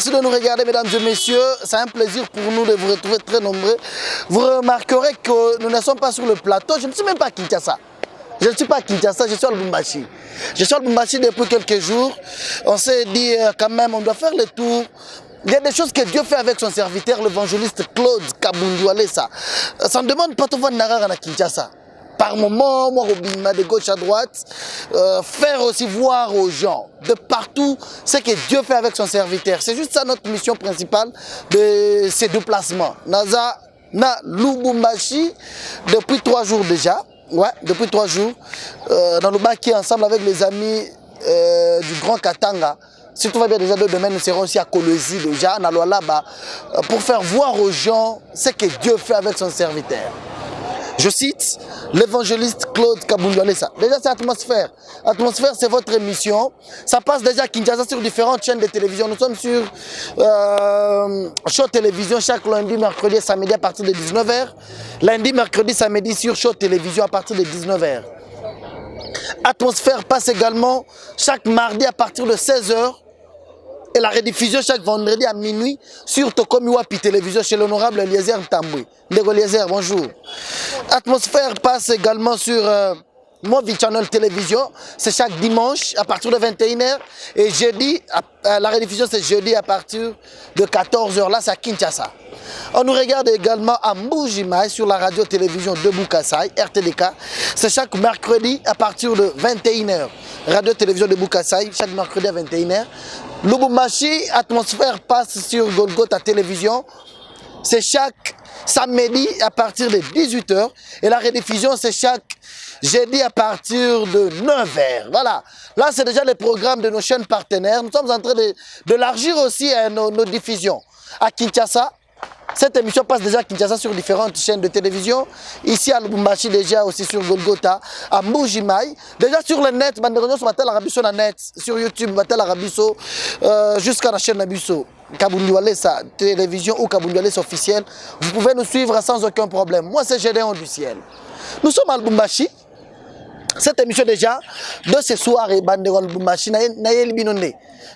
Merci de nous regarder, mesdames et messieurs. C'est un plaisir pour nous de vous retrouver très nombreux. Vous remarquerez que nous ne sommes pas sur le plateau. Je ne suis même pas à Kinshasa. Je ne suis pas à Kinshasa, je suis à Lubumbashi. Je suis à Lubumbashi depuis quelques jours. On s'est dit quand même, on doit faire le tour. Il y a des choses que Dieu fait avec son serviteur, l'évangéliste Claude Kabundu Alessa. Ça ne demande pas tout le monde à Kinshasa. Par moment, moi, de gauche à droite, faire aussi voir aux gens de partout ce que Dieu fait avec son serviteur. C'est juste ça notre mission principale de ces déplacements. Naza, na Lubumbashi, depuis 3 jours déjà. Ouais, depuis 3 jours. Dans le bac ensemble avec les amis du Grand Katanga. Si tout va bien, déjà demain, nous serons aussi à Kolwezi déjà, là-bas, pour faire voir aux gens ce que Dieu fait avec son serviteur. Je cite l'évangéliste Claude Kabundu Alessa. Déjà, c'est Atmosphère. Atmosphère, c'est votre émission. Ça passe déjà à Kinshasa sur différentes chaînes de télévision. Nous sommes sur Show Télévision chaque lundi, mercredi et samedi à partir de 19h. Lundi, mercredi, samedi sur Show Télévision à partir de 19h. Atmosphère passe également chaque mardi à partir de 16h. Et la rediffusion chaque vendredi à minuit sur Tokomi Wapi Télévision chez l'honorable Eliezer Tamboué. Ndego Eliezer, bonjour. Atmosphère passe également sur Movi Channel Télévision. C'est chaque dimanche à partir de 21h. Et jeudi, la rediffusion c'est jeudi à partir de 14h. Là, c'est à Kinshasa. On nous regarde également à Mbujimai sur la radio-télévision de Bukassai, RTDK. C'est chaque mercredi à partir de 21h. Radio-télévision de Bukassai, chaque mercredi à 21h. Lubumbashi, Atmosphère passe sur Golgotha Télévision. C'est chaque samedi à partir de 18h. Et la rediffusion, c'est chaque jeudi à partir de 9h. Voilà. Là, c'est déjà les programmes de nos chaînes partenaires. Nous sommes en train d'élargir aussi nos diffusions. À Kinshasa, cette émission passe déjà à Kinshasa sur différentes chaînes de télévision. Ici à Lubumbashi, déjà aussi sur Golgotha, à Mbujimai. Déjà sur le net, sur YouTube, jusqu'à la chaîne Nabiso. Kabundu Alessa télévision ou Kabundu Alessa officiel. Vous pouvez nous suivre sans aucun problème. Moi, c'est Gédéon du ciel. Nous sommes à Lubumbashi. Cette émission déjà, de ce soir, je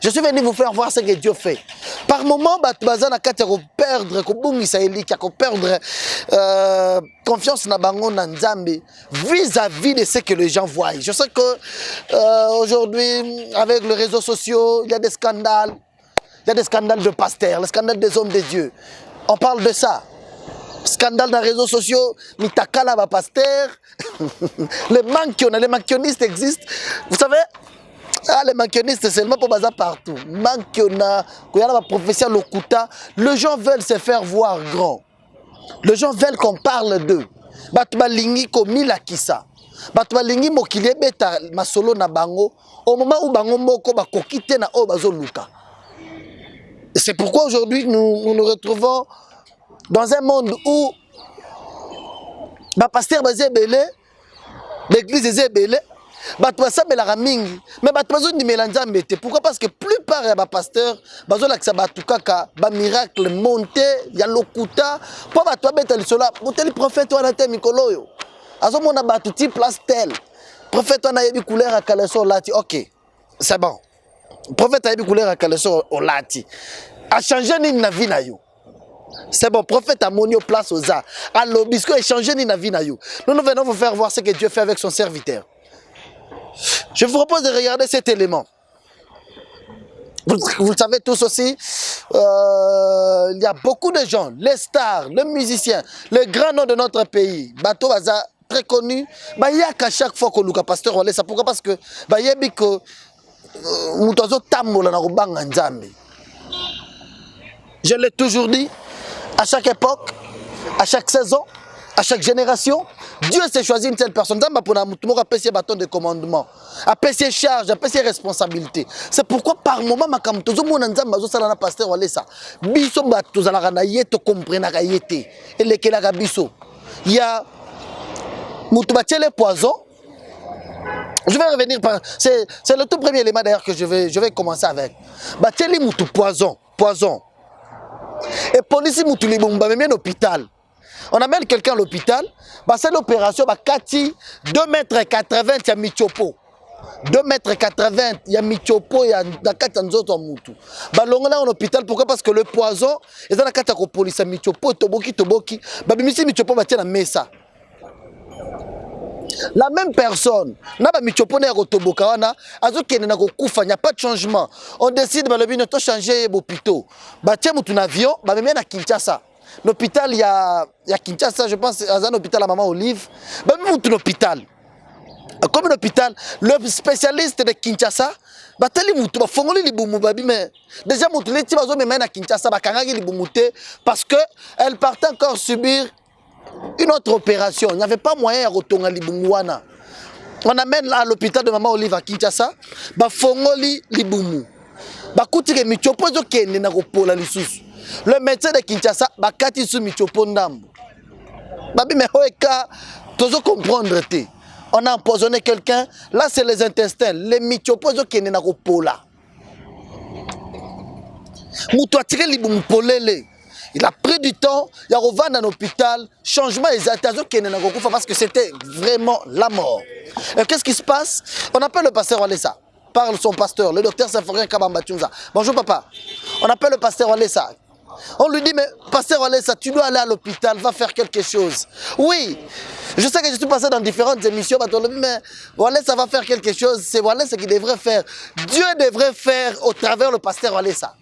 suis venu vous faire voir ce que Dieu fait. Par moment, perdre confiance vis-à-vis de ce que les gens voient. Je sais que aujourd'hui, avec les réseaux sociaux, il y a des scandales. Il y a des scandales de pasteurs, les scandales des hommes de Dieu. On parle de ça. Scandale dans les réseaux sociaux, Mitakala va pasteur, les mankionistes existent. Vous savez, les mankionistes, c'est seulement pour bazar partout. Mankiona, quand il y a la prophétie à l'Okuta, les gens veulent se faire voir grand. Les gens veulent qu'on parle d'eux. Batbalingi komi la kisa. Batbalingi mokile beta masolo na bango. Au moment où bango moko ba kokite na o bazo luka. C'est pourquoi aujourd'hui nous retrouvons dans un monde où les pasteurs sont belé, l'église est belé, les pasteurs sont pourquoi? Parce que la plupart des pasteurs sont miracle monté, il y a l'okuta, pour les prophètes, prophète ok, c'est bon. Prophète a couleur à caleçon au lati. A changé na vie na yo. C'est bon, prophète a monio place aux arts. A l'obisco a changé na vie na yo. Nous venons vous faire voir ce que Dieu fait avec son serviteur. Je vous propose de regarder cet élément. Vous le savez tous aussi, il y a beaucoup de gens, les stars, les musiciens, les grands noms de notre pays. Bato Baza, très connu. Il y a qu'à chaque fois que Luka Pasteur on laisse. Pourquoi? Parce que il y a que je l'ai toujours dit, à chaque époque, à chaque saison, à chaque génération, Dieu s'est choisi une telle personne. Pour apprécier bâton de commandement, apprécier charge, apprécier responsabilité. C'est pourquoi par moment, il y a les poisons. Je vais revenir par... C'est le tout premier élément d'ailleurs que je vais commencer avec. Bateli moutou poison. Et police moutou li bomba même l'hôpital. On amène quelqu'un à l'hôpital, c'est l'opération, 2,80 m à Michopo. 2,80 m, il y a Michopo, il y a Nakata Nzoto Moutou. Balonga en hôpital, pourquoi? Parce que le poison, et dans la Nakata police, Michopo, Toboki, Babimisi Michopo va tenir la mesa. La même personne, n'a pas Michopo n'a pas Toboka, il n'y a pas de changement. On décide de changer l'hôpital. Bah tiens, un avion, bah même à Kinshasa. L'hôpital, il y a Kinshasa, je pense, à un hôpital à Maman Olive. Bah même un hôpital. Comme un hôpital, le spécialiste de Kinshasa, déjà, parce qu'elle partait encore subir une autre opération. Il n'y avait pas moyen de retourner à Libumouana. On amène à l'hôpital de Maman Olive à Kinshasa, le médecin de Kinshasa, on a empoisonné quelqu'un, là c'est les intestins, les michopozo qui n'est pas pola. Il a pris du temps, il a revenu dans l'hôpital, changement exact parce que c'était vraiment la mort. Et qu'est-ce qui se passe? On appelle le pasteur Walesa, parle son pasteur, le docteur Symphorien Kabambachunza. Bonjour papa, on appelle le pasteur Walesa. On lui dit, mais pasteur Walesa, tu dois aller à l'hôpital, va faire quelque chose. Oui, je sais que je suis passé dans différentes émissions, mais Walesa va faire quelque chose, c'est Walesa qui devrait faire. Dieu devrait faire au travers le pasteur Walesa.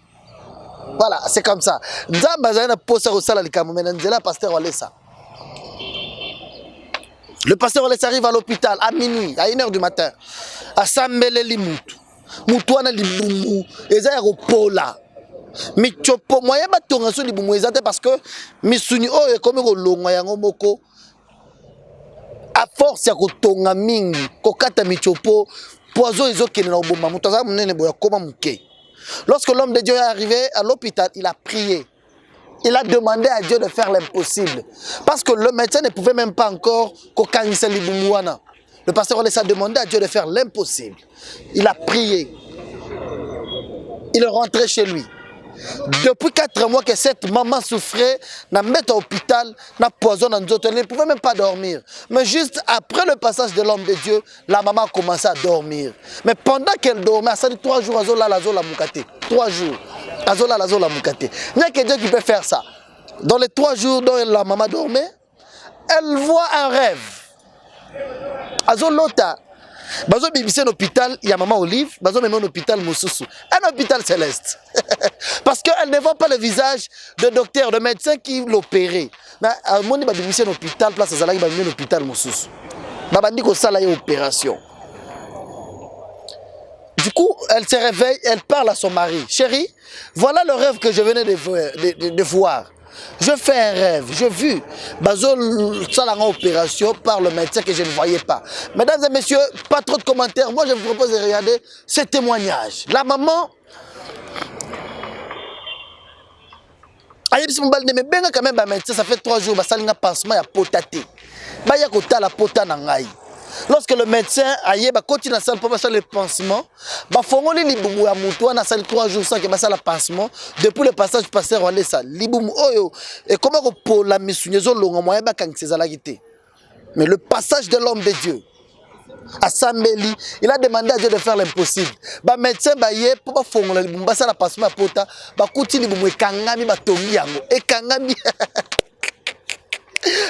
Voilà, c'est comme ça. Le pasteur Walesa arrive à l'hôpital à minuit, à 1 h du matin, à Sambele Limoutou. Moutouana Liboumou, et ça est là. Michopo moyen batonga so libumu ezate parce que misuni oyo comme kolongwa yango moko à force ya kotonga mingi kokata michopo poison ezokene na obomba mutu aza munene boya koma muke. Lorsque l'homme de Dieu est arrivé à l'hôpital, il a prié. Il a demandé à Dieu de faire l'impossible parce que le médecin ne pouvait même pas encore kokangisa libumu wana. Le pasteur a demandé à Dieu de faire l'impossible. Il a prié. Il est rentré chez lui. Depuis 4 mois que cette maman souffrait, n'a mis à l'hôpital, n'a poison dans d'autres, elle ne pouvait même pas dormir. Mais juste après le passage de l'homme de Dieu, la maman a commencé à dormir. Mais pendant qu'elle dormait, ça dit 3 jours, Azola Lazola Moukate. 3 jours, Azola Lazola Moukate. Il n'y a que Dieu qui peut faire ça. Dans les 3 jours dont la maman dormait, elle voit un rêve. Azolota. Bazo bibissé un hôpital, il y a Maman Olive, bazo même un hôpital Moussoussou. Un hôpital céleste. Parce qu'elle ne voit pas le visage de docteur, de médecin qui l'opérait. Mais à mon niveau, bibissé un hôpital, place à Zalaki, un hôpital Moussoussou. Babandi ko sala une opération. Du coup, elle se réveille, elle parle à son mari. Chérie, voilà le rêve que je venais de voir. Je fais un rêve, j'ai vu Bazol Salang opération par le médecin que je ne voyais pas. Mesdames et messieurs, pas trop de commentaires. Moi, je vous propose de regarder ce témoignage. La maman, mais bien quand même, médecin, ça fait 3 jours, Basalinga pansement, il y a potaté. Il y a kota la pota nangai. Lorsque le médecin aille continue à salle pour passer le pansement, fongoli libumu ya mutu na salle 3 jours sans que passer le pansement depuis le passage pasteur Walesa libumu oyo et comment ko pour la misunyezo longa moyen ba kan sezala kité. Mais le passage de l'homme de Dieu à Sambeli, il a demandé à Dieu de faire l'impossible. Ba médecin ba yé pour ba fongola libumu passer le pansement pota ba kuti libumu e kangami ba tongi yango e kangami.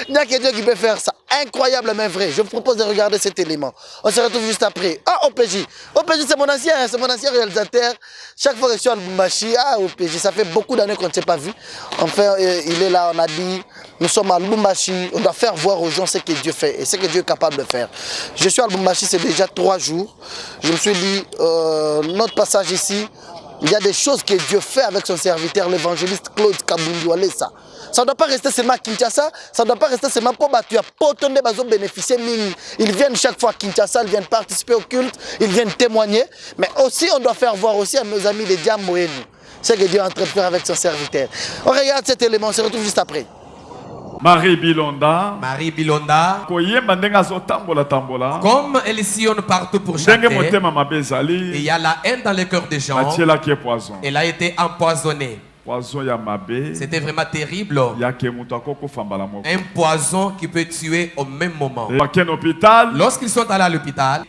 Il n'y a que Dieu qui peut faire ça. Incroyable mais vrai. Je vous propose de regarder cet élément. On se retrouve juste après. Ah, OPJ. OPJ, c'est mon ancien réalisateur. Chaque fois que je suis à Lubumbashi, ah, OPJ, ça fait beaucoup d'années qu'on ne s'est pas vu. Enfin, il est là, on a dit, nous sommes à Lubumbashi, on doit faire voir aux gens ce que Dieu fait et ce que Dieu est capable de faire. Je suis à Lubumbashi, c'est déjà 3 jours. Je me suis dit, notre passage ici, il y a des choses que Dieu fait avec son serviteur, l'évangéliste Claude Kabundu Walesa. Ça ne doit pas rester seulement à Kinshasa, ça ne doit pas rester seulement pour battre. Il y a bénéficier. Ils viennent chaque fois à Kinshasa, ils viennent participer au culte, ils viennent témoigner. Mais aussi, on doit faire voir aussi à nos amis les Diamoénou ce que Dieu est en train de faire avec son serviteur. On regarde cet élément, on se retrouve juste après. Marie Bilonda. Comme elle sillonne partout pour chanter, il y a la haine dans le cœur des gens. Elle a été empoisonnée. C'était vraiment terrible. Un poison qui peut tuer au même moment. Lorsqu'ils sont allés à l'hôpital,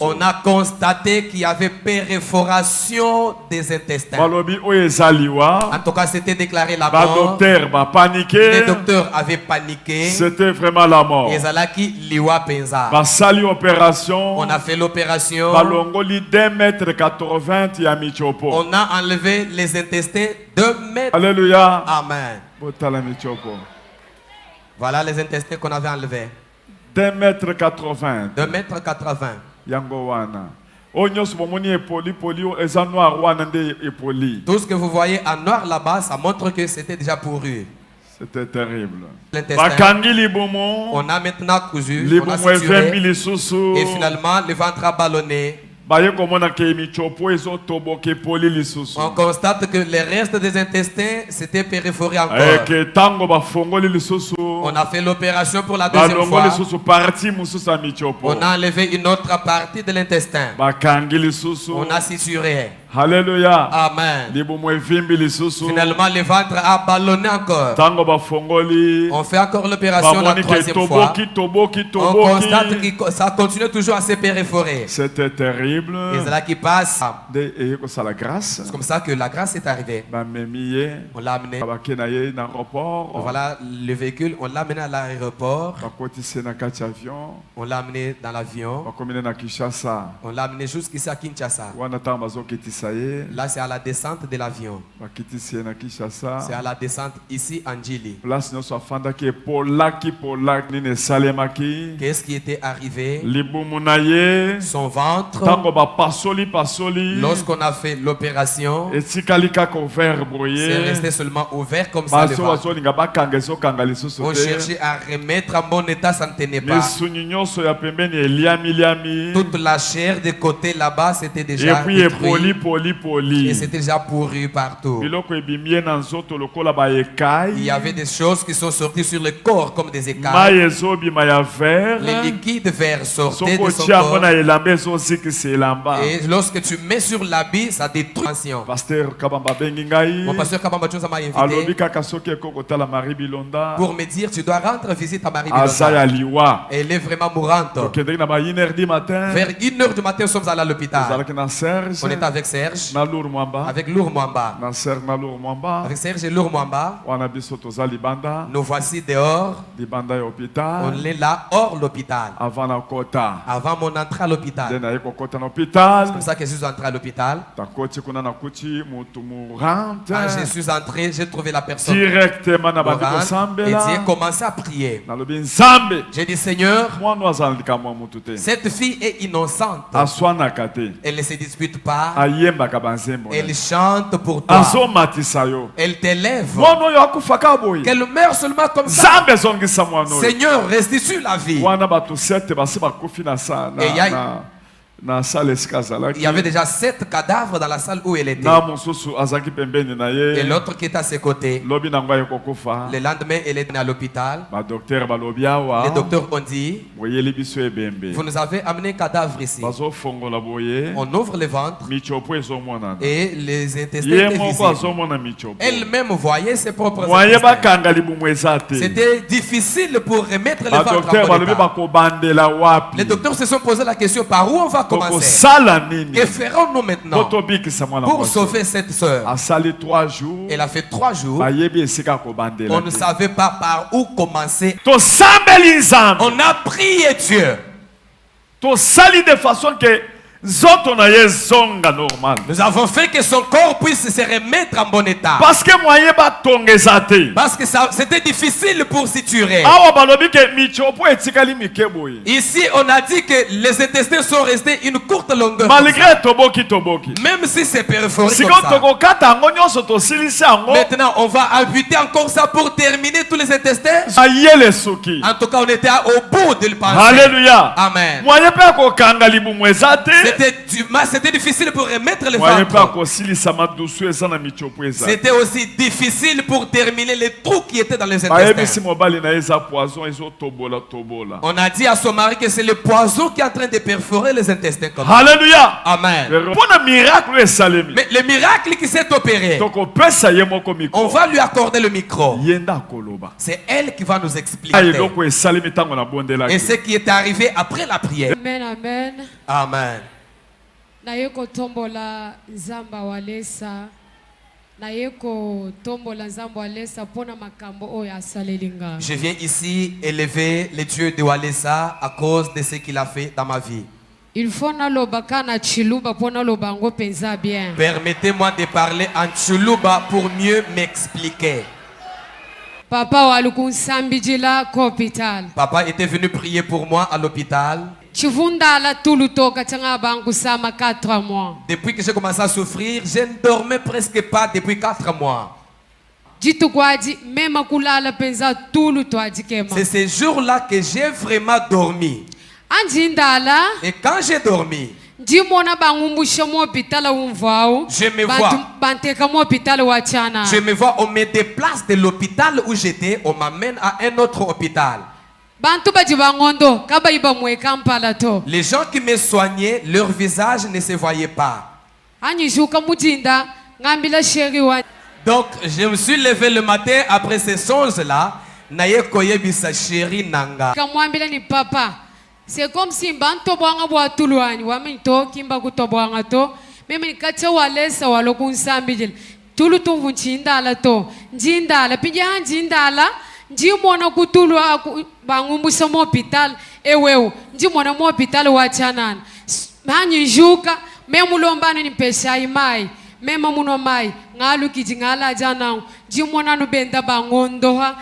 on a constaté qu'il y avait perforation des intestins. En tout cas, c'était déclaré la mort. Les docteurs avaient paniqué. C'était vraiment la mort. On a fait l'opération. On a enlevé les intestins 2 mètres. Alléluia. Amen. Voilà les intestins qu'on avait enlevés. 2 mètres 80. 2 mètres 80. Tout ce que vous voyez en noir là-bas, ça montre que c'était déjà pourru. C'était terrible. On a maintenant cousu, on a suturé, et finalement le ventre a ballonné. On constate que les restes des intestins s'étaient perforés encore. On a fait l'opération pour la deuxième fois. On a enlevé une autre partie de l'intestin. On a suturé. Alléluia. Amen. Finalement, le ventre a ballonné encore. On fait encore l'opération la troisième fois. On constate que ça continue toujours à se perforer. C'était terrible. Et c'est là qui passe. C'est comme ça que la grâce est arrivée. On l'a amené. Voilà le véhicule. On l'a amené à l'aéroport. On l'a amené dans l'avion. On l'a amené jusqu'ici à Kinshasa. Là, c'est à la descente de l'avion. C'est à la descente ici en Djili. Qu'est-ce qui était arrivé? Son ventre. Lorsqu'on a fait l'opération, c'est resté seulement ouvert comme ça. On cherchait à remettre en bon état, ça ne tenait pas. Toute la chair des côtés là-bas, c'était déjà détruit. Et c'était déjà pourru partout. Il y avait des choses qui sont sorties sur le corps comme des écailles. Les liquides verts sortaient de son corps. Et lorsque tu mets sur l'habit, ça détruit. Mon pasteur Kabamba Jones m'a invité pour me dire tu dois rendre visite à Marie Bilonda. Elle est vraiment mourante. Vers 1h du matin, nous sommes allés à l'hôpital. On était avec Serge, avec Lour Mwamba. Avec Serge et Lour Mwamba, nous voici dehors. On est là hors l'hôpital. Avant mon entrée à l'hôpital. C'est comme ça que je suis entré à l'hôpital. Quand je suis entré, j'ai trouvé la personne directement et j'ai commencé à prier. J'ai dit Seigneur, cette fille est innocente. Elle ne se dispute pas. Elle chante pour toi. Elle t'élève. Qu'elle meurt seulement comme ça. Seigneur, restitue la vie. Et il y avait déjà 7 cadavres dans la salle où elle était. Et l'autre qui était à ses côtés. Le lendemain, elle est à l'hôpital. Les docteurs ont dit, vous nous avez amené un cadavre ici. On ouvre le ventre et les intestins étaient visibles. Elle-même voyait ses propres intestins. C'était difficile pour remettre le ventre en bon état. Les docteurs se sont posé la question, par où on va commencer? Que ferons-nous maintenant pour sauver cette sœur? Elle a fait 3 jours. On ne savait pas par où commencer. On a prié Dieu. De façon que nous avons fait que son corps puisse se remettre en bon état. Parce que c'était difficile pour suturer. Ici, on a dit que les intestins sont restés une courte longueur. Malgré même si c'est perforé comme ça. Maintenant, on va amputer encore ça pour terminer tous les intestins. En tout cas, on était au bout de le penser. Alléluia. Amen. C'était difficile pour remettre le ventre. C'était aussi difficile pour terminer les trous qui étaient dans les intestins. On a dit à son mari que c'est le poison qui est en train de perforer les intestins. Alléluia. Amen. Mais le miracle qui s'est opéré, on va lui accorder le micro. C'est elle qui va nous expliquer. Et ce qui est arrivé après la prière. Amen, amen. Amen. Nayeko tombola nzamba walesa. Nayeko tombola nzamba walesa pona makambo oyo asalelinga. Je viens ici élever le Dieu de Walesa à cause de ce qu'il a fait dans ma vie. Il faut naloba kana chiluba pona lobango penza bien. Permettez-moi de parler en Chuluba pour mieux m'expliquer. Papa walukunsambijila ko hospital. Papa était venu prier pour moi à l'hôpital. Chivundala tulutoka changa bangu sama 4 mois. Depuis que j'ai commencé à souffrir, je ne dormais presque pas depuis 4 mois. Jitukwaji mema kulala penza tulutwaji kema. C'est ce jour-là que j'ai vraiment dormi. Anjindala. Et quand j'ai dormi, je me vois, on me déplace de l'hôpital où j'étais, on m'amène à un autre hôpital. Les gens qui me soignaient, leur visage ne se voyait pas. Donc, je me suis levé le matin après ces songes-là. C'est comme si banto boanga bwa tuluani waminto kimba kutoboanga to meme nikacha walesa walokunsambijil tulu tumvu chindala to njindala pinja njindala njimona kutulwa bangumbusa mo hospital eweu njimona mo hospital wachanana banyijuka memulombana ni pesa imai mema muno mai ngalu kijingala jana njimona no benda bangondoha.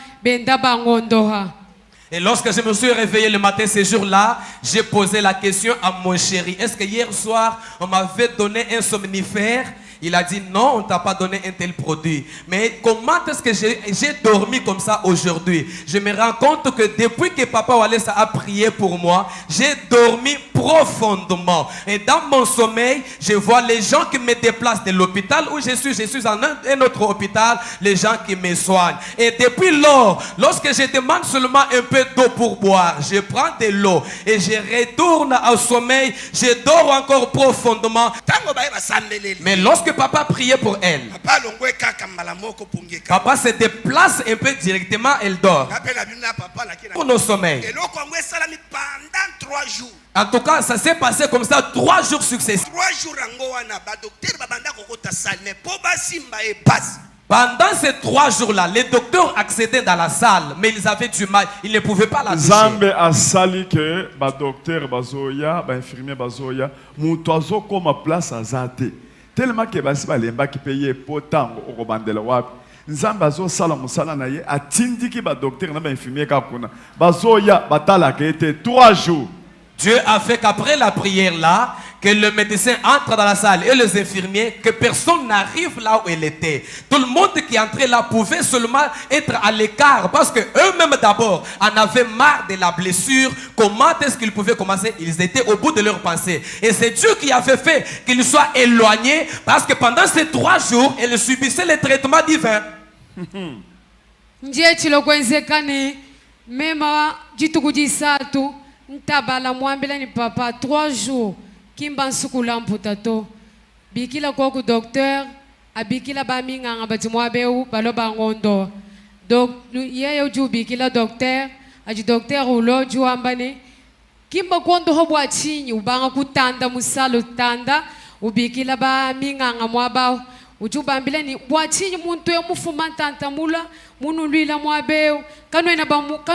Et lorsque je me suis réveillé le matin ce jour-là, j'ai posé la question à mon chéri. Est-ce que hier soir, on m'avait donné un somnifère? Il a dit non, on ne t'a pas donné un tel produit. Mais comment est-ce que j'ai dormi comme ça aujourd'hui? Je me rends compte que depuis que Papa Walesa a prié pour moi, j'ai dormi profondément. Et dans mon sommeil, je vois les gens qui me déplacent de l'hôpital où je suis en un autre hôpital, les gens qui me soignent. Et depuis lors, lorsque je demande seulement un peu d'eau pour boire, je prends de l'eau et je retourne au sommeil, je dors encore profondément. Mais lorsque Papa priait pour elle, Papa se déplace un peu directement, elle dort. Pour nos sommeils. En tout cas, ça s'est passé comme ça 3 jours successifs. Pendant ces 3 jours-là, les docteurs accédaient dans la salle, mais ils avaient du mal, ils ne pouvaient pas la toucher. Zambe a sali que ba docteur bazoya, ba infirmier bazoya, mutoazo comme place azate. Tellement que basi balemba ki paye potango okobandela wapi. Nzambe azo sala musala na ye atindi ki ba docteur na ba infirmier ka kuna. Bazoya batala ke était 3 jours. Dieu a fait qu'après la prière là, que le médecin entre dans la salle et les infirmiers, que personne n'arrive là où elle était. Tout le monde qui entrait là pouvait seulement être à l'écart parce que eux-mêmes d'abord en avaient marre de la blessure. Comment est-ce qu'ils pouvaient commencer? Ils étaient au bout de leur pensée. Et c'est Dieu qui avait fait qu'ils soient éloignés parce que pendant ces 3 jours, elle subissait les traitements divins. Ntabala mwambila ni papa 3 jours kimba nsukula mputato bikila koku docteur abikila baminganga batimwabeu baloba ngondo donc yeye uju bikila docteur aji docteur ulo juambane kimba kondo hobwa chinyi ubanga kutanda musalo tanda ubikila baminganga mwabao uju bambila ni bwachinyi muntu emufuma tanta mula munu lwila mwabeu kanu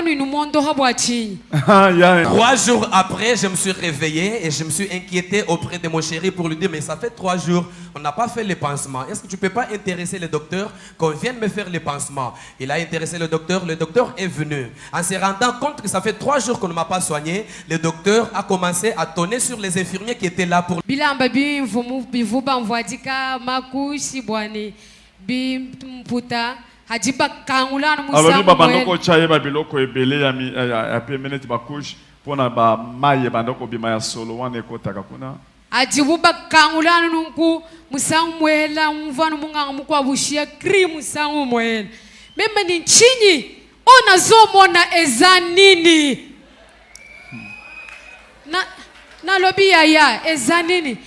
inu mondo habwachinyi. 3 jours après, je me suis réveillé et je me suis inquiété auprès de mon chéri pour lui dire mais ça fait 3 jours, on n'a pas fait les pansements. Est-ce que tu peux pas intéresser le docteur qu'on vienne me faire les pansements? Il a intéressé le docteur est venu. En se rendant compte que ça fait 3 jours qu'on ne m'a pas soigné, le docteur a commencé à tonner sur les infirmiers qui étaient là pour... Bilamba bivuba mvwadika makushi bwani bimputa hajiba kangulana musa. Alors babandoko chaye babiloko ebele ya pe minute bakush pona ba maye bandoko bima ya solo wane kotaka kuna. ajibuba kangulana nunku musangu mwela mvano munga mukwa bushia kri musangu mwela membe ni nchini ona zomona ezanini na lobi ya ezanini.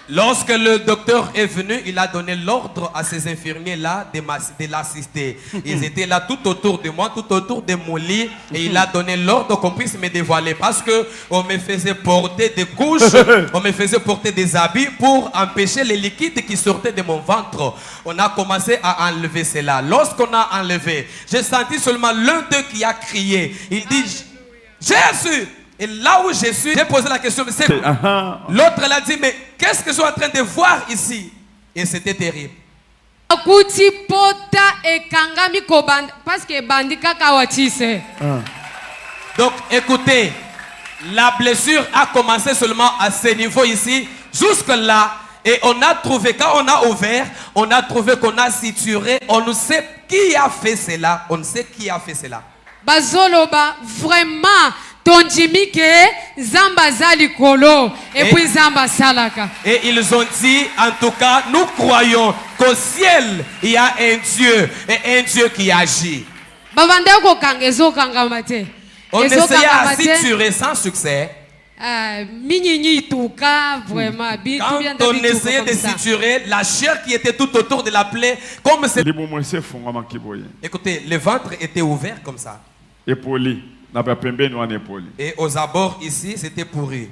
Lorsque le docteur est venu, il a donné l'ordre à ces infirmiers-là de l'assister. Ils étaient là tout autour de moi, tout autour de mon lit. Et il a donné l'ordre qu'on puisse me dévoiler. Parce qu'on me faisait porter des couches, on me faisait porter des habits pour empêcher les liquides qui sortaient de mon ventre. On a commencé à enlever cela. Lorsqu'on a enlevé, j'ai senti seulement l'un d'eux qui a crié. Il dit, Jésus! Et là où je suis, j'ai posé la question, mais l'autre elle a dit, mais qu'est-ce que je suis en train de voir ici? Et c'était terrible. Donc écoutez, la blessure a commencé seulement à ce niveau ici, jusque là. Et on a trouvé, quand on a ouvert, on a trouvé qu'on a suturé. On ne sait qui a fait cela. On ne sait qui a fait cela. Bazoloba, vraiment. Tonjimike zamba zali kolo et puis zamba salaka. Et ils ont dit, en tout cas, nous croyons qu'au ciel il y a un Dieu et un Dieu qui agit. On essayait à suturer sans succès. Quand on essayait de suturer la chair qui était tout autour de la plaie, comme c'est. Écoutez, le ventre était ouvert comme ça. Et aux abords ici, c'était pourri.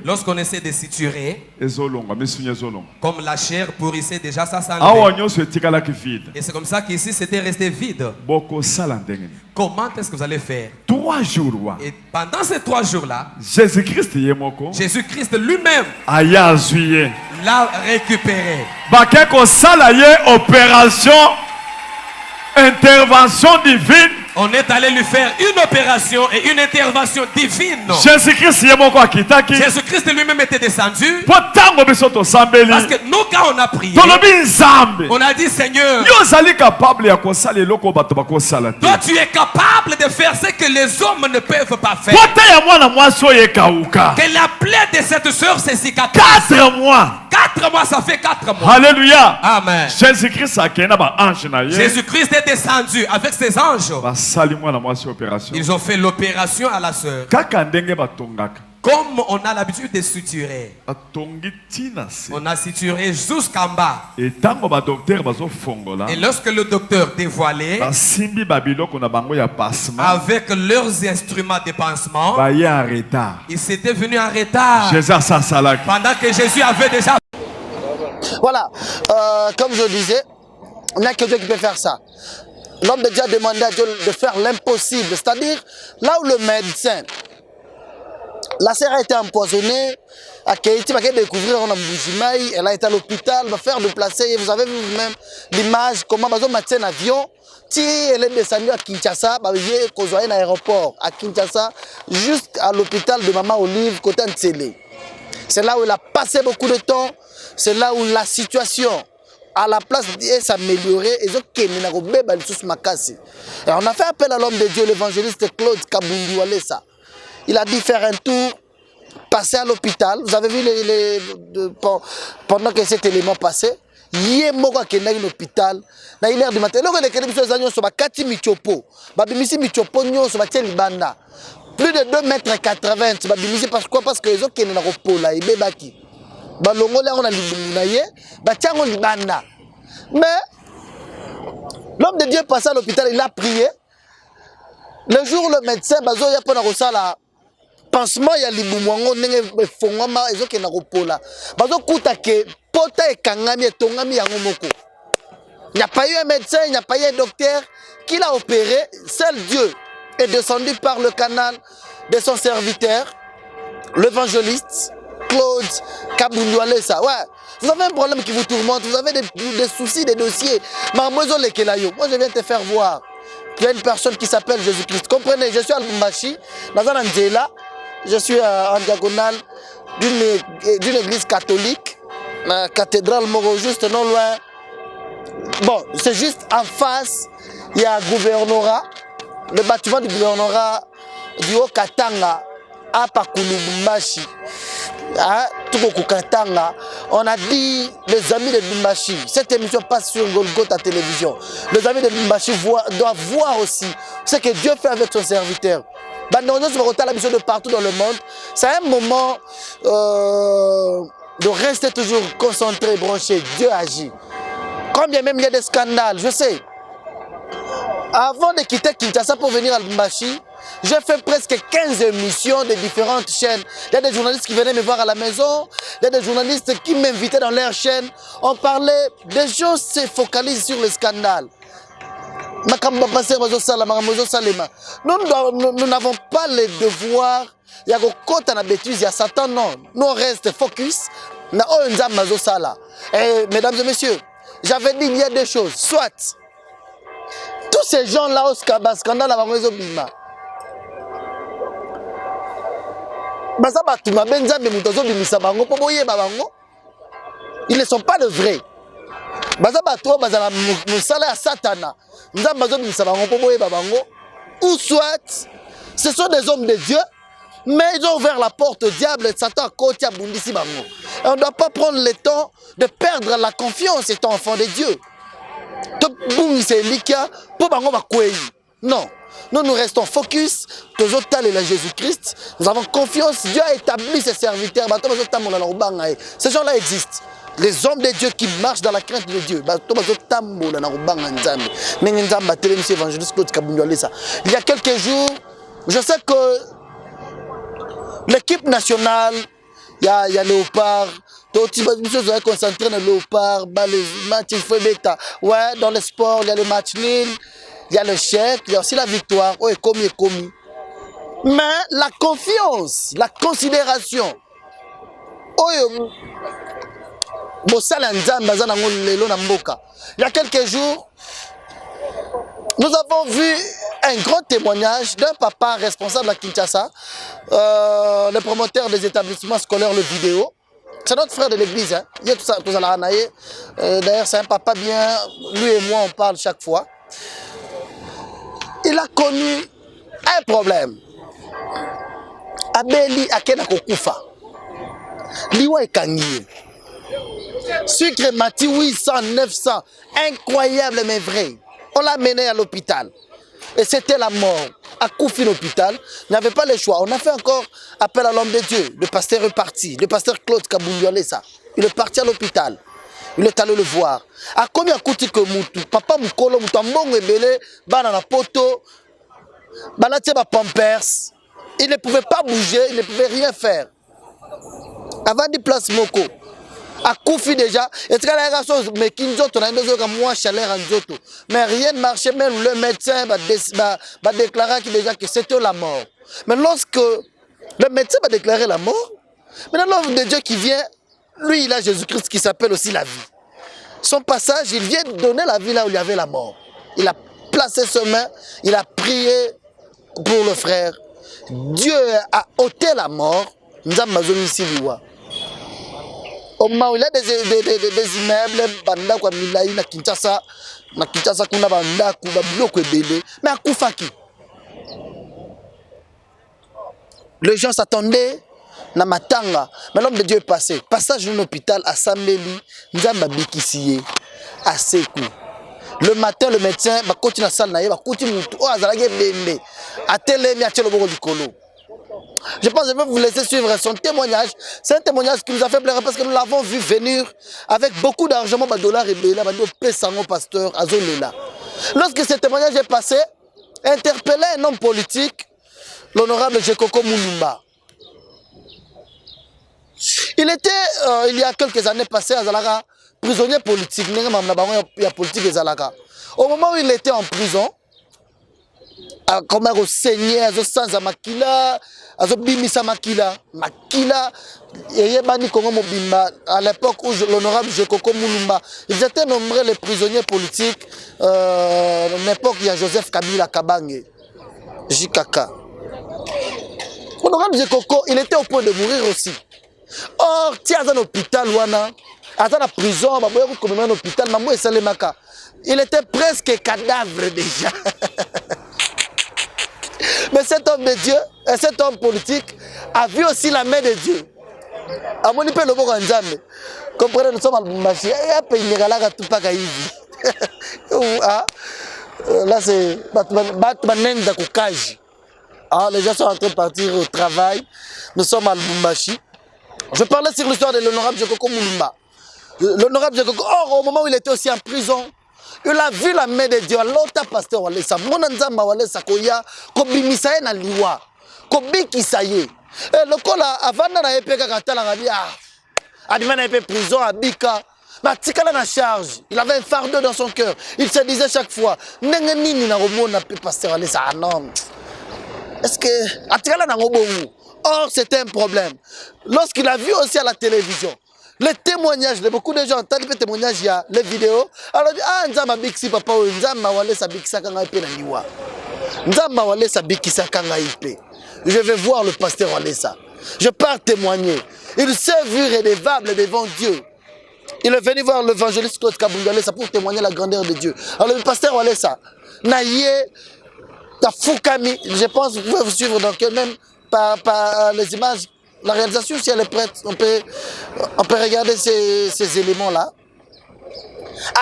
Lorsqu'on essaie de suturer, comme la chair pourrissait déjà, ça s'enlevait. Et c'est comme ça qu'ici, c'était resté vide. Comment est-ce que vous allez faire? 3 jours. Et pendant ces 3 jours-là, Jésus-Christ lui-même l'a récupéré. Opération, intervention divine. On est allé lui faire une opération et une intervention divine. Jésus-Christ lui-même était descendu. Parce que nous, quand on a prié, on a dit, Seigneur, toi tu es capable de faire ce que les hommes ne peuvent pas faire. Que la plaie de cette soeur se cicatrise. 4 mois. 4 mois, ça fait 4 mois. Alléluia. Amen. Jésus-Christ est descendu avec ses anges. Ils ont fait l'opération à la sœur. Comme on a l'habitude de suturer, on a suturé jusqu'en bas. Et lorsque le docteur dévoilait, avec leurs instruments de pansement, ils s'étaient venus en retard. Pendant que Jésus avait déjà... Voilà, comme je disais, il n'y a que Dieu qui peut faire ça. L'homme de Dieu a demandé à Dieu de faire l'impossible. C'est-à-dire, là où le médecin, la sœur a été empoisonnée, elle a été à l'hôpital, va faire déplacer. Vous avez vu vous-même l'image, comment elle a un avion. Si elle est descendue à Kinshasa, elle a un aéroport à Kinshasa, jusqu'à l'hôpital de Maman Olive, côté Ntsele. C'est là où elle a passé beaucoup de temps. C'est là où la situation, à la place de s'améliorer, et on a fait appel à l'homme de Dieu, l'évangéliste Claude Kabundu Alessa. Il a dit faire un tour, passer à l'hôpital. Vous avez vu pendant que cet élément passait, il y a un hôpital. Il y a un hôpital. Plus de 2,80 mètres. Pourquoi? Parce que les autres qui sont là, ils sont mais l'homme de Dieu passé à l'hôpital, il a prié. Le jour où le médecin il a pas la pansement, il y a libumwango nenge fongama ezo ke na kopola. Bazo kuta ke pota e kangami et tongami yango moko. Il n'y a pas eu un médecin, il n'y a pas eu un docteur qui l'a opéré. Seul Dieu est descendu par le canal de son serviteur, l'évangéliste Claude Kabundu Alessa. Ouais, vous avez un problème qui vous tourmente, vous avez des soucis, des dossiers. Moi, je viens te faire voir qu'il y a une personne qui s'appelle Jésus-Christ. Comprenez, je suis à Lubumbashi, dans un Angela, je suis en diagonale d'une église catholique, la cathédrale Moro, juste non loin. Bon, c'est juste en face, il y a un gouvernorat, le bâtiment du gouvernorat du Haut-Katanga. Apa Lubumbashi. On a dit les amis de Lubumbashi. Cette émission passe sur Golgotha Télévision. Les amis de Lubumbashi doivent voir aussi ce que Dieu fait avec son serviteur. La mission de partout dans le monde. C'est un moment de rester toujours concentré, branché. Dieu agit. Combien même il y a des scandales, je sais. Avant de quitter Kinshasa pour venir à Lubumbashi, j'ai fait presque 15 émissions de différentes chaînes. Il y a des journalistes qui venaient me voir à la maison. Il y a des journalistes qui m'invitaient dans leur chaîne. On parlait, des gens se focalisent sur les scandales. Nous n'avons pas le devoir. Il y a des bêtises, il y a Satan, non. Nous on reste focus. Et mesdames et messieurs, j'avais dit il y a deux choses. Soit, tous ces gens-là au scandale, ils ne sont pas de vrais. Ou soit, ce sont des hommes de Dieu, mais ils ont ouvert la porte au diable et Satan et on ne doit pas prendre le temps de perdre la confiance étant enfant de Dieu. Non. Nous restons focus, Jésus-Christ. Nous avons confiance. Dieu a établi ses serviteurs. Ces gens-là existent. Les hommes de Dieu qui marchent dans la crainte de Dieu. Il y a quelques jours, je sais que l'équipe nationale, il y a Léopard. Vous êtes concentré dans Léopard, les matchs, ouais, dans le sport, il y a les matchs nuls. Il y a le chèque, il y a aussi la victoire. Oh, commis. Mais la confiance, la considération. Il y a quelques jours, nous avons vu un grand témoignage d'un papa responsable à Kinshasa, le promoteur des établissements scolaires, le vidéo. C'est notre frère de l'église. Hein. Il y a tout ça, d'ailleurs, c'est un papa bien. Lui et moi, on parle chaque fois. Il a connu un problème. Abeli akena kokufa. Liwa ekangiye. Sucre mati 800, 900. Incroyable mais vrai. On l'a mené à l'hôpital. Et c'était la mort. À Koufi l'hôpital. Il n'avait pas le choix. On a fait encore appel à l'homme de Dieu. Le pasteur est parti. Le pasteur Claude Kabouliolesa. Il est parti à l'hôpital. Il est allé le voir. A combien coûte que Moutou? Papa Moukolo, Moutambong et Belé, Banana Poto, Banatia Pampers. Il ne pouvait pas bouger, il ne pouvait rien faire. Avant de place Moko. A Koufi déjà, et tu as la raison, mais Kinjoto, on a une moins chaleur en Joto. Mais rien ne marchait, même le médecin va déclarer déjà que c'était la mort. Mais lorsque le médecin va déclarer la mort, maintenant l'homme de Dieu qui vient, lui, il a Jésus-Christ qui s'appelle aussi la vie. Son passage, il vient donner la vie là où il y avait la mort. Il a placé ses mains, il a prié pour le frère. Dieu a ôté la mort. Il a des immeubles, na Kinshasa, mais à Koufaki. Les gens s'attendaient. Na matanga, mais l'homme de Dieu est passé. Passage d'un hôpital à Sameli, Nzamba Bikisiye, à Sekou. Le matin, le médecin va continuer à salle, va continuer à télé, à Tcheloboro du Kolo. Je pense que je vais vous laisser suivre son témoignage. C'est un témoignage qui nous a fait plaisir parce que nous l'avons vu venir avec beaucoup d'argent, $, et Béla, pasteur Azolela. Lorsque ce témoignage est passé, interpellé un homme politique, l'honorable Jekoko Moulumba. Il était, il y a quelques années passées, à Zalaka, prisonnier politique. Au moment où il était en prison, comme un seigneur, à Makila, à Makila, à l'époque où l'honorable Jekoko Moulumba, ils étaient nombreux les prisonniers politiques. À l'époque, il y a Joseph Kabila Kabange, JKK. L'honorable Jekoko, il était au point de mourir aussi. Or, tu es dans l'hôpital, dans la prison, il était presque cadavre déjà. Mais cet homme de Dieu, cet homme politique, a vu aussi la main de Dieu. Amoni pe loboko nzambe. Comprenez, nous sommes à Lubumbashi. Et après, il n'y a pas tout pas là, c'est les gens sont en train de partir au travail. Nous sommes à Lubumbashi. Je parlais sur l'histoire de l'honorable Jekoko Mulumba. L'honorable Jekoko, au moment où il était aussi en prison, il a vu la main de Dieu. L'autre pasteur Walesa, mon nzamba Walesa koya, ko bimisaye na liwa, ko bikisaye. Et le col avant na epeka katala ngadi adivana epé prison à Bika. Batikala na charge. Il avait un fardeau dans son cœur. Il se disait chaque fois, ndenge nini na romona pe pasteur Walesa non. Est-ce que atikala na ngobongu? Or c'était un problème. Lorsqu'il a vu aussi à la télévision les témoignages de beaucoup de gens, entendent les témoignages, il y a les vidéos. Alors, Nzamba Bixi papa, Nzamba Wale sa Bixi kanga ipe na niwa. Nzamba Wale sa Bixi kanga ipe. Je vais voir le pasteur Walesa. Je pars témoigner. Il s'est vu redevable devant Dieu. Il est venu voir l'évangéliste Claude Kabundu Walesa pour témoigner la grandeur de Dieu. Alors le pasteur Walesa, Naye, Tafukami, je pense que vous pouvez vous suivre dans quel même par les images. La réalisation, si elle est prête, on peut regarder ces éléments-là.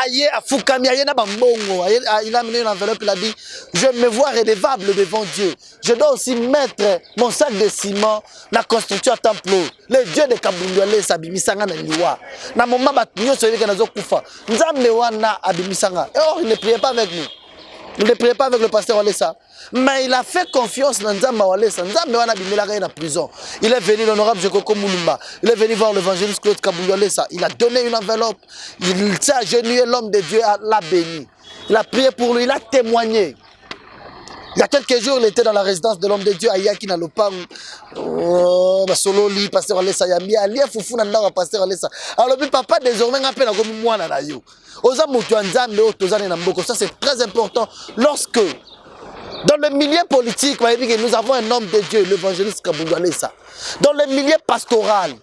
Aïe, à Fukami, il a amené une enveloppe, il a dit, je me vois redevable devant Dieu. Je dois aussi mettre mon sac de ciment dans la construction à Temple. Le Dieu de Kabundu Walesa abimisanga na liwa. Na moment batunyo soyez que nazo kufa. Nzambe wana abimisanga. Et or, il ne priait pas avec nous. Il ne priait pas avec le pasteur Walesa. Mais il a fait confiance dans Nzamba Walesa. Nzamba wana bimilaka na prison. Il est venu l'honorable Jekoko Mulumba. Il est venu voir l'évangéliste Claude Kabundu Walesa. Il a donné une enveloppe. Il s'est agenouillé, l'homme de Dieu l'a béni. Il a prié pour lui, il a témoigné. Il y a quelques jours, il était dans la résidence de l'homme de Dieu à Yaki na Lopang. Sololi, pasteur Walesa Yambi, Alia Foufou Nanda, pasteur Walesa. Alors, papa, désormais, on appelle comme moi na yo. Oza mutu Nzambe o tozane na mboko. Ça, c'est très important. Lorsque dans le milieu politique, nous avons un homme de Dieu, l'évangéliste Kabundu Walesa. Dans le milieu pastoral,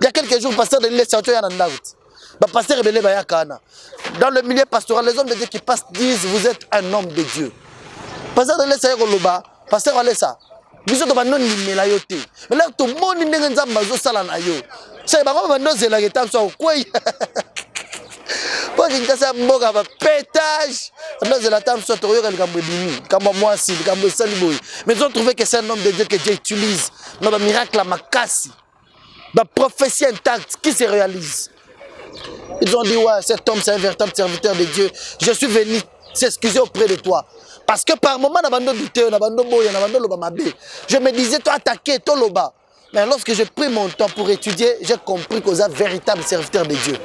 il y a quelques jours, pasteur de l'île Saoto Yanandaout. Pasteur Rebele Bayakana. Dans le milieu pastoral, les hommes de Dieu qui passent disent, vous êtes un homme de Dieu. Pasteur de l'île Saoto, pasteur Walesa. Nous sommes dans le milieu. Mais là, tout le monde est dans le milieu. C'est pas comme nous, c'est la guitare. Pour qu'il y ait un pétage, nous la table soit mais ils ont trouvé que c'est un homme de Dieu que Dieu utilise. Dans le miracle, la makasi, la prophétie intacte qui se réalise. Ils ont dit, ouais, cet homme, c'est un véritable serviteur de Dieu. Je suis venu s'excuser auprès de toi. Parce que par moment, je me disais, toi, attaquer, toi, loba. Mais lorsque j'ai pris mon temps pour étudier, j'ai compris qu'on est un véritable serviteur de Dieu.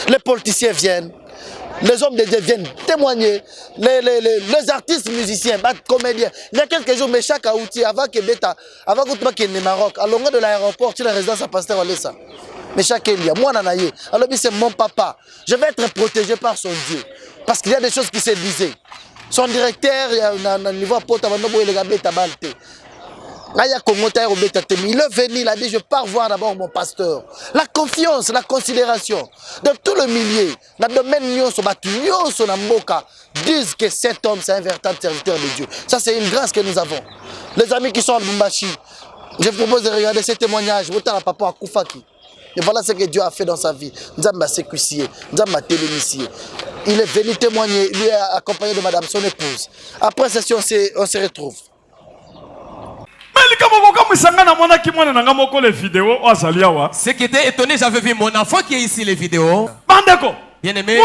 Les politiciens viennent, les hommes de Dieu viennent témoigner, les artistes musiciens, les comédiens. Il y a quelques jours, Mécha Kaouti, avant que tu es Maroc, à l'entrée de l'aéroport, tu es la résidence à Pasteur Walesa. Mécha Kelia, moi, Nanaye. Alors, c'est mon papa. Je vais être protégé par son Dieu. Parce qu'il y a des choses qui se disaient. Son directeur, il a un niveau à Pota, il est venu, il a dit, je pars voir d'abord mon pasteur. La confiance, la considération. Dans tout le milieu, dans le domaine disent que cet homme, c'est un véritable serviteur de Dieu. Ça, c'est une grâce que nous avons. Les amis qui sont à Lubumbashi, je vous propose de regarder ces témoignages. Et voilà ce que Dieu a fait dans sa vie. Nzamba sécussier, Nzamba télémissier. Il est venu témoigner, lui est accompagné de madame, son épouse. Après session, on se retrouve. Ce qui était étonné, j'avais vu mon enfant qui est ici, les vidéos. Bien aimé,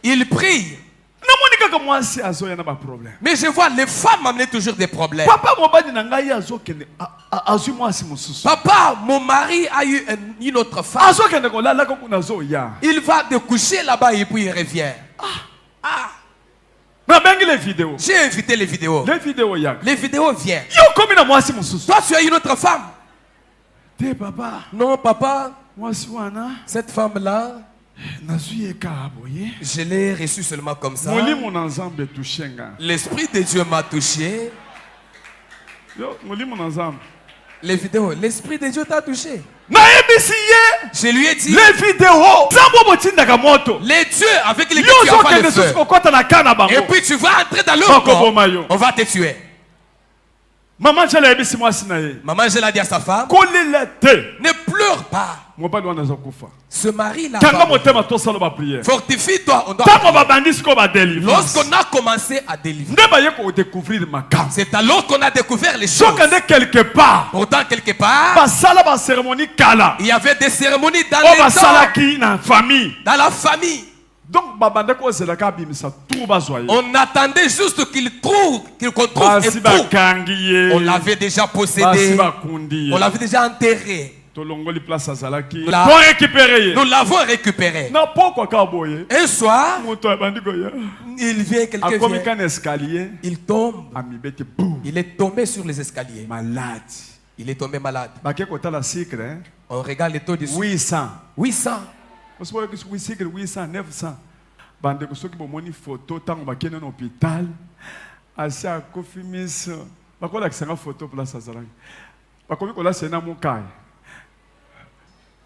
il prie. Mais je vois les femmes amener toujours des problèmes. Papa, mon mari a eu une autre femme. Il va te coucher là-bas et puis il revient. J'ai invité les vidéos. Les vidéos viennent. Toi, tu as une autre femme. Non, papa. Cette femme-là, je l'ai reçue seulement comme ça. L'Esprit de Dieu m'a touché. Les vidéos, l'Esprit de Dieu t'a touché. Je lui ai dit, les vidéos, les dieux avec lesquels tu as fait le feu. Et puis tu vas entrer dans leur corps. On va te tuer. Maman, je l'ai dit à sa femme. Ne pleure pas. Ce mari-là. Fortifie-toi. On doit prier. Lorsqu'on a commencé à délivrer, c'est alors qu'on a découvert les choses. Pourtant, quelque part, il y avait des cérémonies dans la famille. Donc, on attendait juste qu'il trouve époux. On l'avait déjà possédé. On l'avait déjà enterré. Nous l'avons récupéré. Un soir, il vient quelqu'un. Il tombe. Il est tombé sur les escaliers. Malade. Il est tombé malade. On regarde les taux du sucre. 800. 800, 900. Bande ko soki bomoni photo tango bakene na hôpital. Asia kofi miss. Bakola kisanga photo place azalanga. Bakomi kola sena mukai.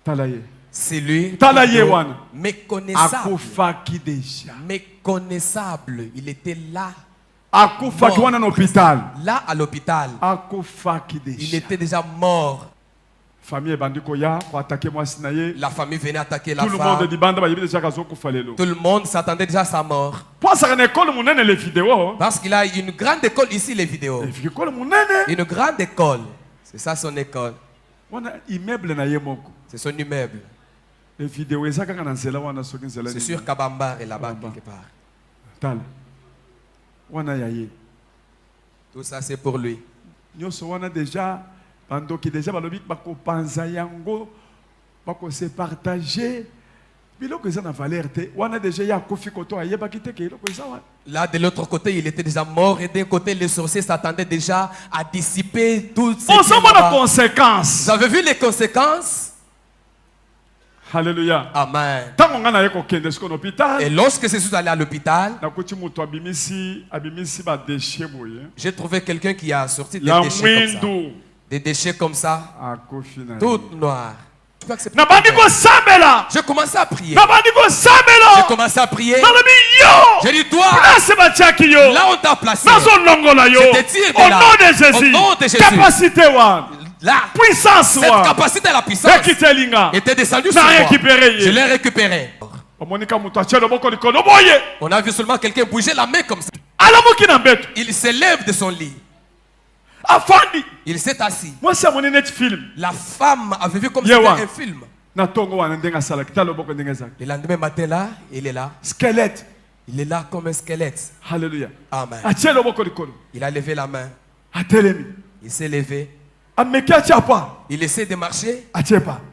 Talaye. C'est lui. Talaye wana. Méconnaissable. Akufa ki déjà. Méconnaissable. Il était là. Akufa ki wana na hôpital. Là à l'hôpital. Akufa ki déjà. Il était déjà mort. La famille venait attaquer la femme. Tout le monde s'attendait déjà à sa mort. Parce qu'il a une grande école ici, les vidéos. Une grande école. C'est ça son école. C'est son immeuble. C'est sur Kabambar et là-bas quelque part. Tout ça c'est pour lui. Donc déjà balobi bako panza yango bako se partager biloko eza na valeur te wana déjà ya kofi koto ayeba kite ke biloko eza wana. Là de l'autre côté il était déjà mort et d'un côté les sorciers s'attendaient déjà à dissiper toutes ces conséquences. Vous avez vu les conséquences? Alléluia. Amen. Et lorsque je suis allé à l'hôpital, j'ai trouvé quelqu'un qui a sorti des déchets comme ça. Des déchets comme ça, tout noir. Je commençais à prier. J'ai commencé à prier. J'ai dit, toi, là on t'a placé. Je te tire de là. Au nom de Jésus. Capacité, là, puissance, cette capacité de la puissance était descendue sur moi. Je l'ai récupéré. On a vu seulement quelqu'un bouger la main comme ça. Il s'élève de son lit. Il s'est assis. La femme avait vu comme c'était un film. Le lendemain matin là, il est là. Squelette. Il est là comme un squelette. Alléluia. Amen. Il a levé la main. Il s'est levé. Il essaie de marcher.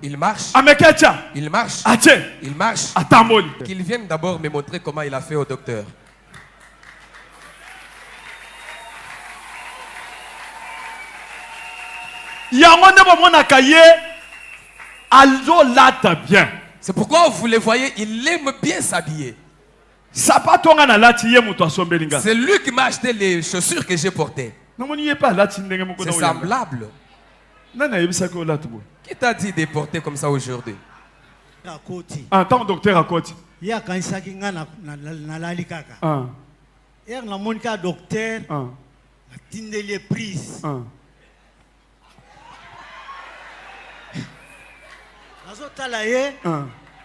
Il marche. Il marche. Il marche. Qu'il vienne d'abord me montrer comment il a fait au docteur. C'est pourquoi vous le voyez, il aime bien s'habiller. C'est lui qui m'a acheté les chaussures que j'ai portées. C'est semblable. Qui t'a dit de porter comme ça aujourd'hui? En tant que docteur à côté.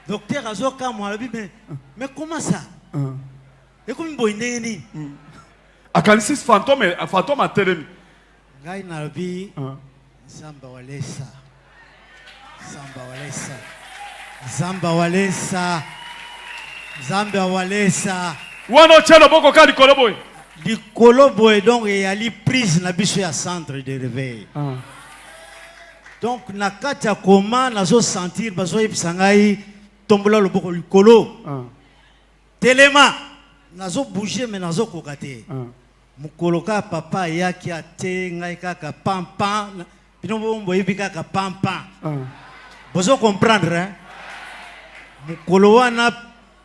Docteur Azoka mais comment ça? Et comme boindeni. Akansis fantôme à Télémi. Gai Nabi Zamba Walesa. Zamba Walesa. Wano chelo boko ka likolo boy. Likolo boy donc et ali prise na biso ya centre de réveil. Donc na kati ya koma nazo sentir bazo yebsangai tombola loboko likolo. Telema nazo bouger mais nazo kokate. Mukoloka papa yaki ate ngai kaka pampan bino bombo yebi kaka pampan. Bozo comprendre hein? Mukolo wana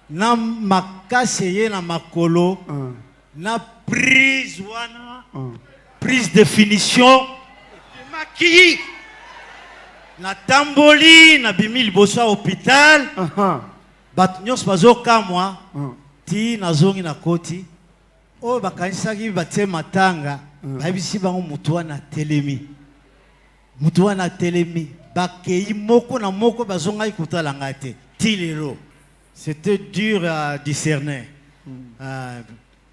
na makase ye na makolo na prise wana prise de finition maki na tamboli na bimili boso hôpital bat nyos bazoka moi ti nazongi na koti o bakanisaki batie matanga babisi bango mutuana telemi. Mutuana telemi. Bakei moko na moko bazonga ikutala ngate. Tilero. C'était dur à discerner.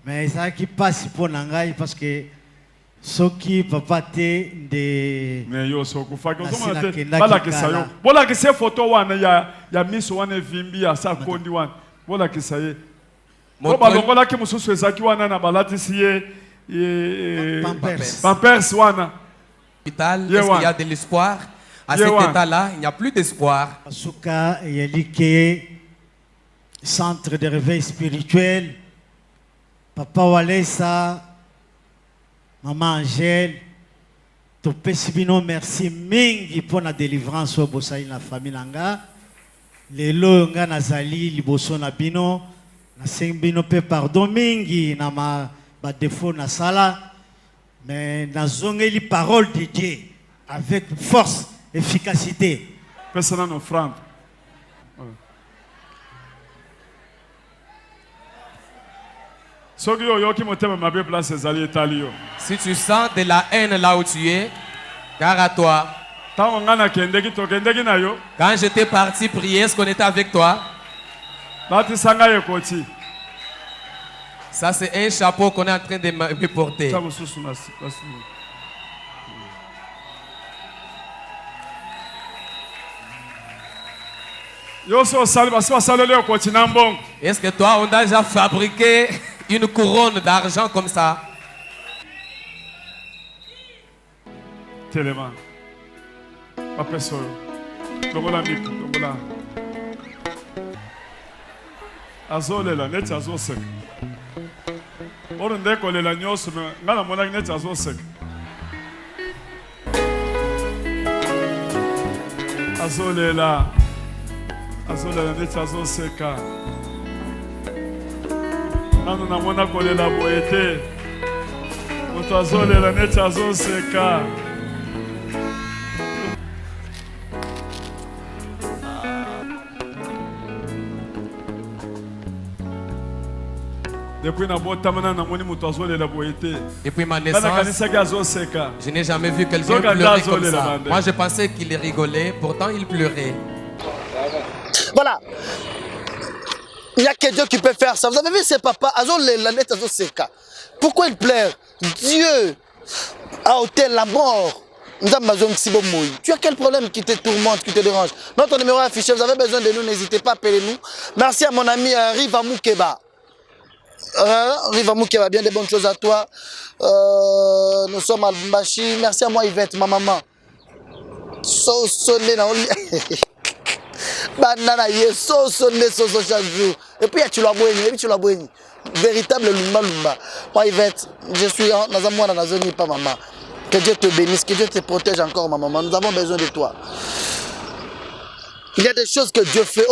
Mais ça qui passe pour Nangai parce que ce qui papa te de. Mais yo so kufaki ozomate bala kisayo. Bola kise photo wana ya miss wana vimbi ya sa kondi wana. Bola kisaye. Boba longola ki mususu ezaki wana na balati siye Pampers wana. Est-ce qu'il y a de l'espoir? À cet état-là, il n'y a plus d'espoir. Asuka yelike centre de réveil spirituel. Papa Walesa, Maman Angèle, Topé Sibino, merci mingi pour la délivrance au Bosaï la famille Nanga. Les longa nazali liboso na bino, na sengbino pe pardon mingi na ma défaut na sala, mais na zongeli parole de Dieu avec force, efficacité. Personne n'offrande. Si tu sens de la haine là où tu es, gare à toi. Quand j'étais parti prier, est-ce qu'on était avec toi? Ça c'est un chapeau qu'on est en train de me porter. Est-ce que toi on a déjà fabriqué une couronne d'argent comme ça? Tellement. Papa Soro. Dongola mik, dongola. Azole la net azosek. Orunde ko lela nyoso ngala mona net azosek. Azole la net azoseka. Nanu na mona ko lela boete. Moto azole la net azoseka. Depuis ma naissance, je n'ai jamais vu quelqu'un pleurer comme ça. Moi, je pensais qu'il rigolait, pourtant il pleurait. Voilà. Il n'y a que Dieu qui peut faire ça. Vous avez vu ces papas, pourquoi ils pleurent? Dieu a ôté la mort. Tu as quel problème qui te tourmente, qui te dérange? Notre numéro est affiché, vous avez besoin de nous, n'hésitez pas, appelez-nous. Merci à mon ami Riva Moukeba. Riva Moukeba, bien des bonnes choses à toi. Nous sommes à Lubumbashi. Merci à moi Yvette, ma maman. Banana chaque jour. Et puis tu l'as boigné. Véritable lumba. Moi Yvette, je suis dans un mois dans la zone pas maman. Que Dieu te bénisse, que Dieu te protège encore ma maman. Nous avons besoin de toi. Il y a des choses que Dieu fait,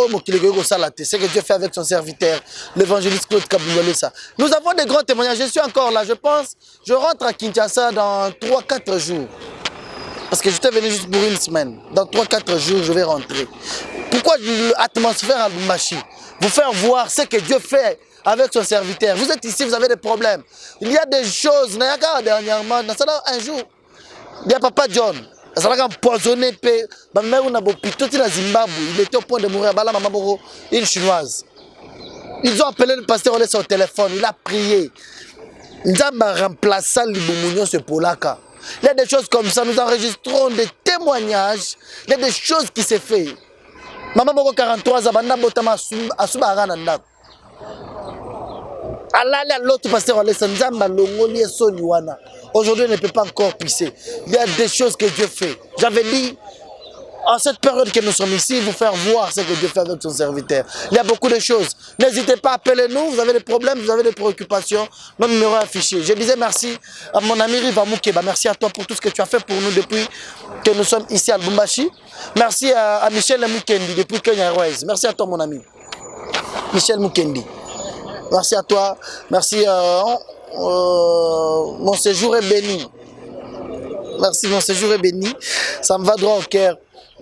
c'est que Dieu fait avec son serviteur, l'évangéliste Claude Kaboualesa. Nous avons des grands témoignages, je suis encore là, je pense, je rentre à Kinshasa dans 3-4 jours. Parce que j'étais venu juste pour une semaine. Dans 3-4 jours, je vais rentrer. Pourquoi l'atmosphère à Lubumbashi? Vous faire voir ce que Dieu fait avec son serviteur. Vous êtes ici, vous avez des problèmes. Il y a des choses, dernièrement, un jour, il y a Papa John. Il a empoisonné, il était au point de mourir, une chinoise. Ils ont appelé le pasteur, on laisse au téléphone, il a prié. Ils ont remplacé ce Polaka. Il y a des choses comme ça, nous enregistrons des témoignages, il y a des choses qui se font. Maman 43 ans, l'autre pasteur aujourd'hui ne peut pas encore pisser. Il y a des choses que Dieu fait. J'avais dit, en cette période que nous sommes ici, vous faire voir ce que Dieu fait avec son serviteur. Il y a beaucoup de choses. N'hésitez pas à appeler nous, vous avez des problèmes, vous avez des préoccupations. Notre numéro est affiché. Je disais merci à mon ami Riva Moukeba. Merci à toi pour tout ce que tu as fait pour nous depuis que nous sommes ici à Lubumbashi. Merci à Michel Mukendi depuis Kenya Airways. Merci à toi mon ami. Michel Mukendi. Merci à toi. Merci. Mon séjour est béni. Merci, mon séjour est béni. Ça me va droit au cœur.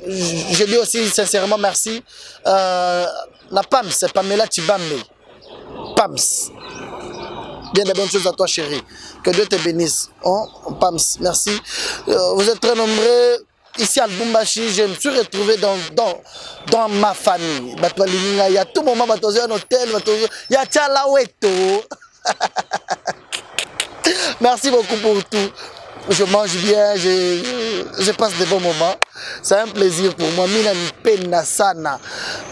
Je dis aussi sincèrement merci. La PAMS, c'est Pamela Tibambe. PAMS. Bien des bonnes choses à toi, chérie. Que Dieu te bénisse. Oh, Pams, merci. Vous êtes très nombreux. Ici à Lubumbashi, je me suis retrouvé dans ma famille. Il y a tout moment, il y a un hôtel, il y a Tchalaweto. Merci beaucoup pour tout. Je mange bien, je passe de bons moments. C'est un plaisir pour moi.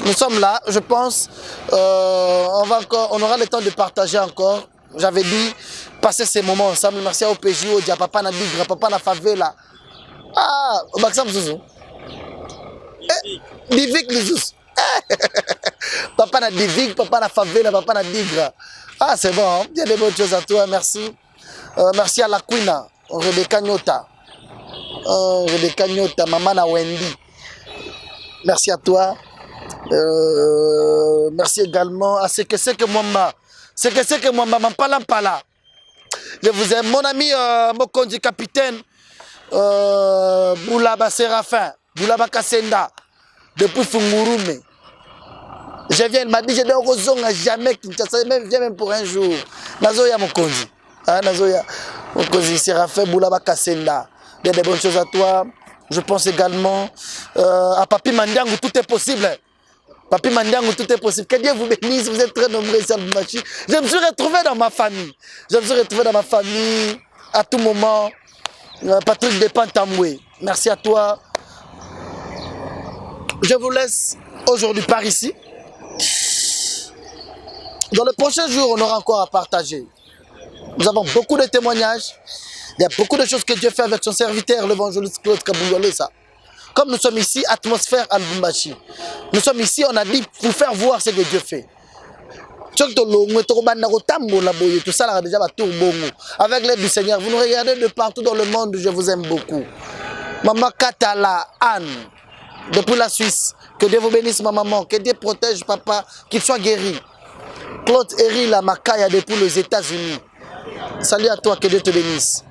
Nous sommes là, je pense, on aura le temps de partager encore. J'avais dit passer ces moments ensemble. Merci à OPJ, au Dia, papa na Bigra, papa na Favela. Ah, au Maxam Zouzou. Divik Lizous. Papa na Divik, papa na Favela, papa na Bigra. Ah, c'est bon, hein? Bien des bonnes choses à toi, merci. Merci à la Queen, Rebecca Nyota. Rebecca Nyota, maman na Wendy. Merci à toi. Merci également à ce que Mwamba. C'est que Mwamba, Mampala. Je vous aime. Mon ami Mokondi capitaine Boulaba Séraphin, Boulaba Kassenda, depuis Fungurume. Je viens, il m'a dit, je n'ai pas jamais Kinshasa, même pour un jour. Nazoya Mokondi. Nazoya Mokondi Séraphin, Boulaba Kassenda. Des bonnes choses à toi. Je pense également à Papi Mandiango, tout est possible. Papi Mandiango, tout est possible. Que Dieu vous bénisse, vous êtes très nombreux ici à Lubumbashi. Je me suis retrouvé dans ma famille. À tout moment. Patrick Depantamboué, merci à toi. Je vous laisse aujourd'hui par ici. Dans les prochains jours, on aura encore à partager. Nous avons beaucoup de témoignages. Il y a beaucoup de choses que Dieu fait avec son serviteur, l'évangéliste Claude Kabouyolé. Comme nous sommes ici, atmosphère à Lubumbashi. Nous sommes ici, on a dit, pour faire voir ce que Dieu fait. Tout ça déjà avec l'aide du Seigneur. Vous nous regardez de partout dans le monde. Je vous aime beaucoup. Maman Katala Anne, depuis la Suisse. Que Dieu vous bénisse, ma maman. Que Dieu protège papa, qu'il soit guéri. Claude Eri la Makaya depuis les États-Unis. Salut à toi, que Dieu te bénisse.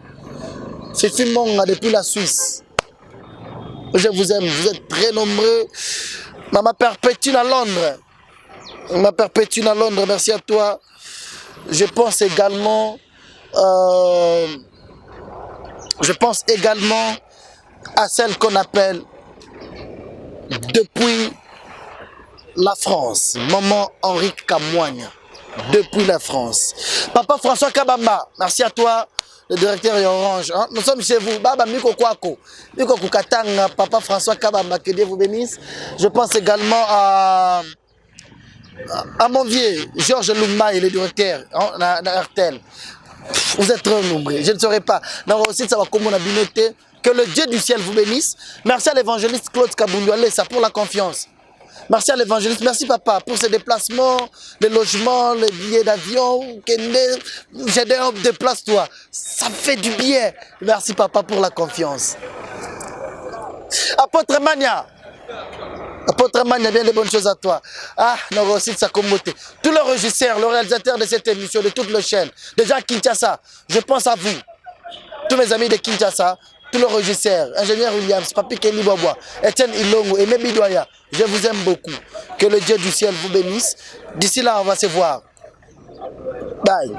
Fifi Monga depuis la Suisse. Je vous aime, vous êtes très nombreux. Maman Perpétue à Londres. Ma Perpétue à Londres, merci à toi. Je pense également à celle qu'on appelle depuis la France, maman Henri Kamouania, depuis la France. Papa François Kabamba, merci à toi, le directeur Orange. Hein? Nous sommes chez vous. Baba Miko Kwako, Miko Kukatanga, Papa François Kabamba, que Dieu vous bénisse. Je pense également à mon vieux, Georges Lumba, il est directeur d'Artel. Vous êtes très nombreux, je ne saurais pas. Que le Dieu du ciel vous bénisse. Merci à l'évangéliste Claude Kabouyolé, ça pour la confiance. Merci à l'évangéliste, merci papa pour ses déplacements, les logements, les billets d'avion. J'ai des hop, déplace-toi. Ça fait du bien. Merci papa pour la confiance. Apôtre Mania. Apôtre Mania, bien des bonnes choses à toi. Ah, non, aussi de sa communauté. Tous les régisseurs, le réalisateur de cette émission, de toutes les chaînes. Déjà Kinshasa, je pense à vous. Tous mes amis de Kinshasa, tous les régisseurs, ingénieur Williams, Papi Kelly Bobois, Etienne Ilongo, Aimé Bidoya, je vous aime beaucoup. Que le Dieu du ciel vous bénisse. D'ici là, on va se voir. Bye.